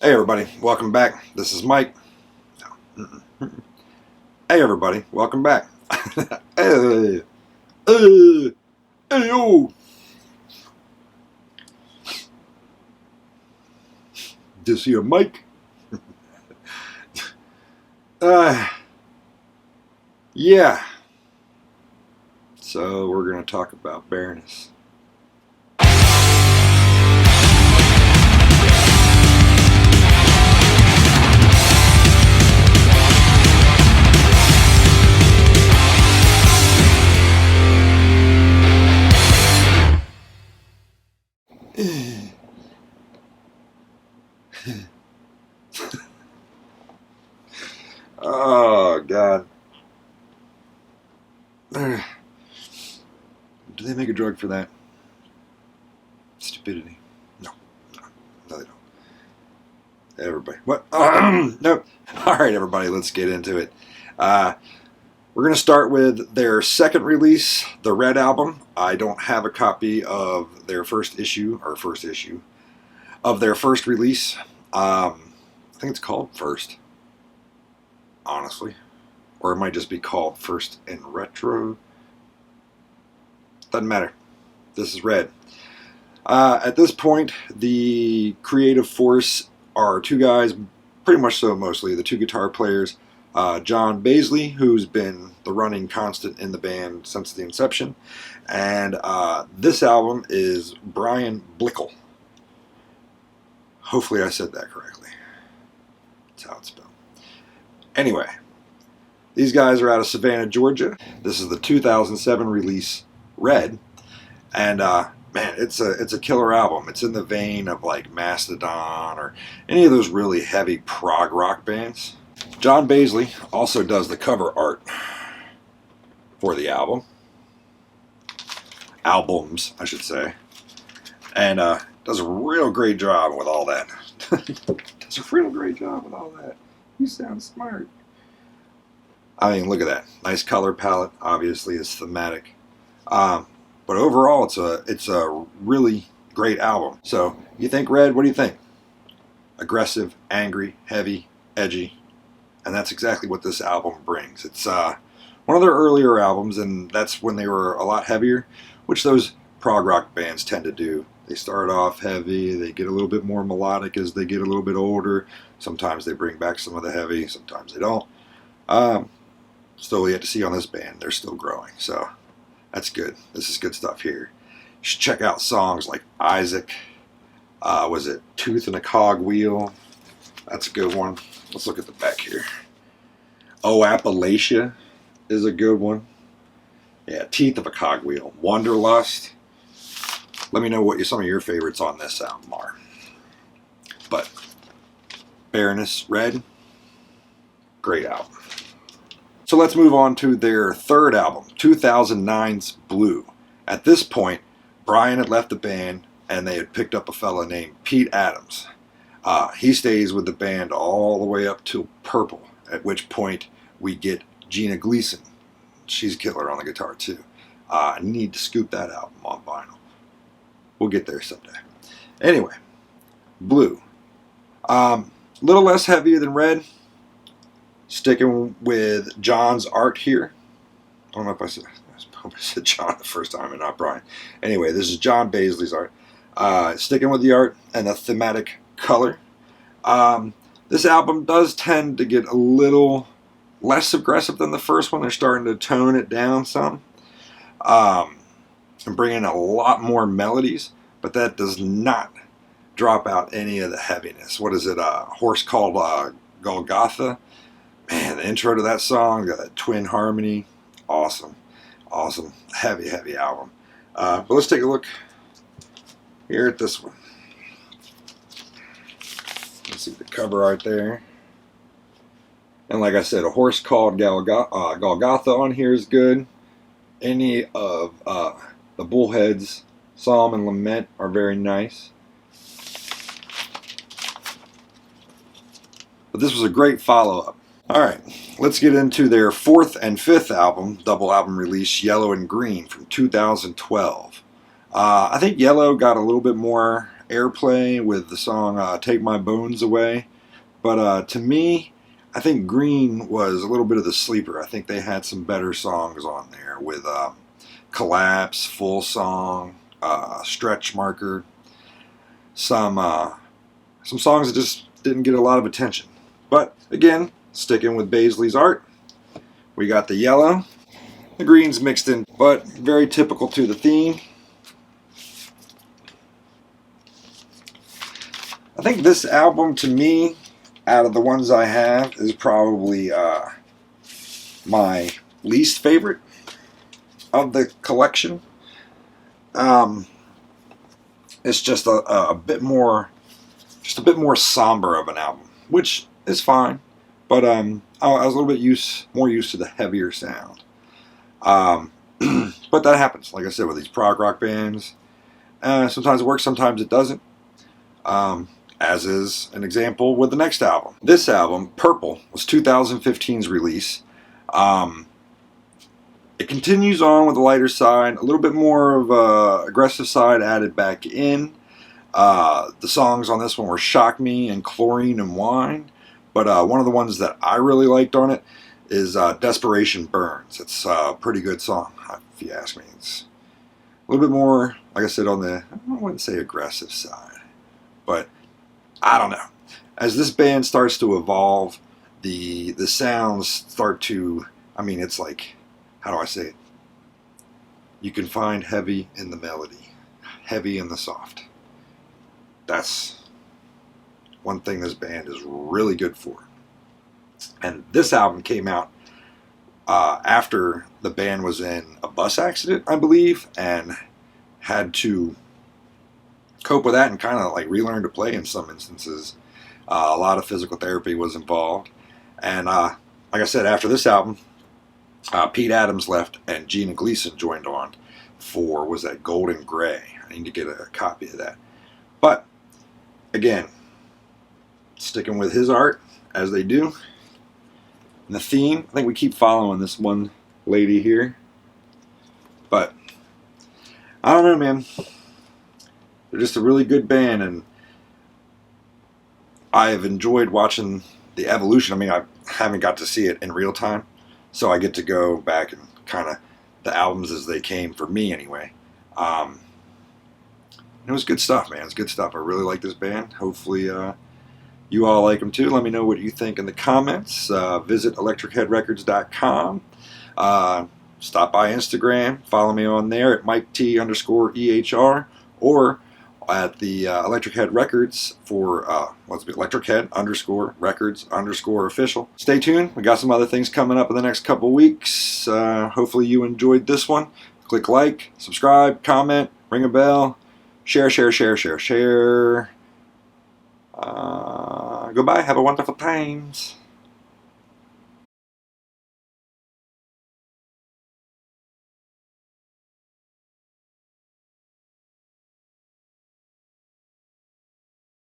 Hey everybody, welcome back. This is Mike. No. Hey everybody, welcome back. Hey, hey, hey, yo. This here Mike. Yeah. So we're gonna talk about Baroness. Oh God. Do they make a drug for that? Stupidity. No, they don't. Everybody. What? Nope. All right, everybody, let's get into it. We're going to start with their second release, the Red album. I don't have a copy of their first issue of their first release. I think it's called First, honestly. Or it might just be called First in Retro. Doesn't matter. This is Red. At this point, the creative force are two guys, pretty much so mostly, the two guitar players, John Baisley, who's been the running constant in the band since the inception, and this album is Brian Blickle. Hopefully I said that correctly. That's how it's spelled. Anyway, these guys are out of Savannah, Georgia. This is the 2007 release, Red, and man, it's a killer album. It's in the vein of like Mastodon or any of those really heavy prog rock bands. John Baisley also does the cover art for the albums, I should say, and does a real great job with all that. Does a real great job with all that. You sound smart. I mean, look at that. Nice color palette. Obviously, it's thematic. But overall, it's a really great album. So, you think Red? What do you think? Aggressive, angry, heavy, edgy. And that's exactly what this album brings. It's one of their earlier albums, and that's when they were a lot heavier, which those prog rock bands tend to do. They start off heavy, they get a little bit more melodic as they get a little bit older. Sometimes they bring back some of the heavy, sometimes they don't. Still yet to see on this band, they're still growing, so that's good. This is good stuff here. You should check out songs like Isaac. Was it Tooth and a Cog Wheel? That's a good one. Let's look at the back here. Oh, Appalachia is a good one. Yeah, Teeth of a Cogwheel. Wanderlust. Let me know what some of your favorites on this album are. But Baroness Red, great album. So let's move on to their third album, 2009's Blue. At this point, Brian had left the band and they had picked up a fella named Pete Adams. He stays with the band all the way up to Purple, at which point we get Gina Gleason. She's a killer on the guitar too. I need to scoop that album on vinyl. We'll get there someday. Anyway, Blue. Little less heavier than Red. Sticking with John's art here. I don't know if I said John the first time and not Brian. Anyway, this is John Baisley's art. Sticking with the art and the thematic color. This album does tend to get a little less aggressive than the first one. They're starting to tone it down some. And bring in a lot more melodies, but that does not drop out any of the heaviness. What is it? Horse Called Golgotha. Man, the intro to that song, got that twin harmony. Awesome. Awesome. Heavy, heavy album. But let's take a look here at this one. Let's see the cover art there. And like I said, A Horse Called Golgotha on here is good. Any of the Bullheads, Psalm and Lament are very nice. But this was a great follow-up. Alright, let's get into their fourth and fifth album, double album release, Yellow and Green from 2012. I think Yellow got a little bit more airplay with the song Take My Bones Away. But to me, I think Green was a little bit of the sleeper. I think they had some better songs on there with Collapse, Full Song, Stretch Marker, some songs that just didn't get a lot of attention. But again, sticking with Baisley's art, we got the yellow, the green's mixed in, but very typical to the theme. I think this album, to me, out of the ones I have, is probably my least favorite of the collection. It's just a bit more somber of an album, which is fine. But I was a little bit more used to the heavier sound. But that happens, like I said, with these prog rock bands. Sometimes it works, sometimes it doesn't. As is an example with the next album. This album, Purple, was 2015's release. It continues on with the lighter side, a little bit more of a aggressive side added back in. The songs on this one were Shock Me and Chlorine and Wine. But one of the ones that I really liked on it is Desperation Burns. It's a pretty good song, if you ask me. It's a little bit more, like I said, on the, I wouldn't say aggressive side, but I don't know. As this band starts to evolve, the sounds start to, I mean, it's like, how do I say it? You can find heavy in the melody, heavy in the soft. That's one thing this band is really good for. And this album came out after the band was in a bus accident, I believe, and had to cope with that and kind of like relearn to play in some instances. A lot of physical therapy was involved. And like I said, after this album, Pete Adams left and Gina Gleason joined on for, was that Golden Gray? I need to get a copy of that. But again, sticking with his art as they do. And the theme, I think we keep following this one lady here. But I don't know, man. They're just a really good band, and I have enjoyed watching the evolution. I mean, I haven't got to see it in real time, so I get to go back and kind of the albums as they came for me anyway. It was good stuff, man. It's good stuff. I really like this band. Hopefully you all like them too. Let me know what you think in the comments. Visit electricheadrecords.com. Stop by Instagram. Follow me on there at MikeT_EHR, or at the Electric Head Records for Electric Head _Records _official. Stay tuned. We got some other things coming up in the next couple weeks. Hopefully you enjoyed this one. Click like, subscribe, comment, ring a bell, share. Goodbye. Have a wonderful times.